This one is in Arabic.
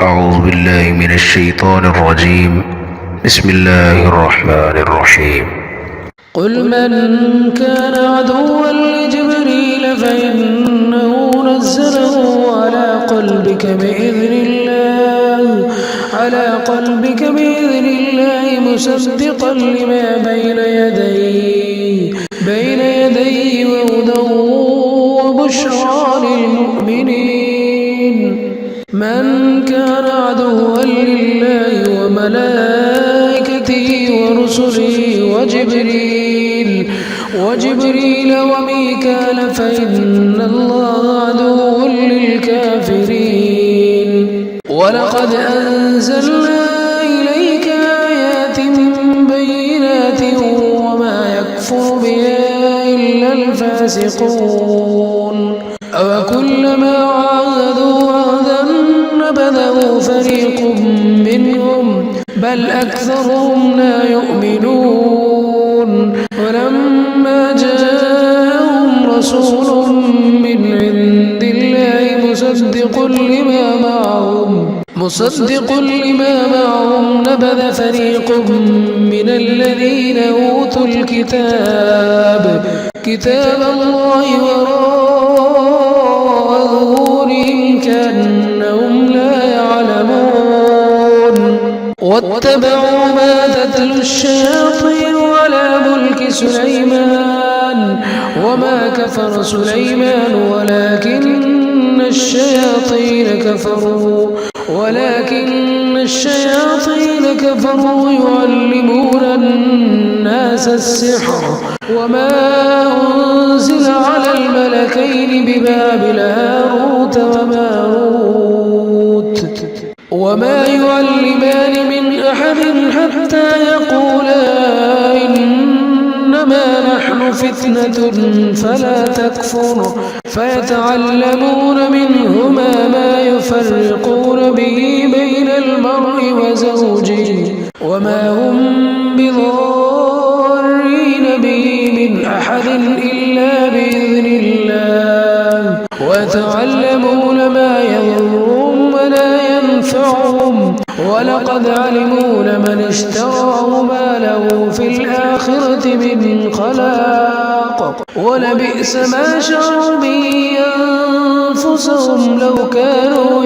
أعوذ بالله من الشيطان الرجيم. بسم الله الرحمن الرحيم. قل من كان عدوا لجبريل فإنه نزله على قلبك بإذن الله مصدقا لما بين يديه وهدى وبشرى للمؤمنين. من كان عدوا لله وملائكته ورسله وجبريل وميكال فإن الله عدو للكافرين. ولقد أنزلنا إليك آيات بينات وما يكفر بها إلا الفاسقون. أوكلما عاهدوا عهدا نبذه فريق منهم بل أكثرهم لا يؤمنون. ولما جاءهم رسول من عند الله مصدق لما معهم نبذ فريق من الذين أوتوا كتاب الله وراء ظهورهم كأنهم لا يعلمون. واتبعوا ما تتلو الشياطين على ملك سليمان وما كفر سليمان ولكن الشياطين كفروا يعلمون الناس السحر وما أنزل على الملكين ببابل هاروت وماروت وما يعلمان من أحد حتى يقولا إنما نحن فتنة فلا تكفر فيتعلمون منهما ما يفرقون به بين المرء وزوجه وما هم بضارين به من أحد إلا بإذن الله ويتعلمون ما يضرهم ولا ينفعهم ولقد علموا لمن اشتراه ما له في الآخرة من خلاق ولبئس ما شروا به أنفسهم لو كانوا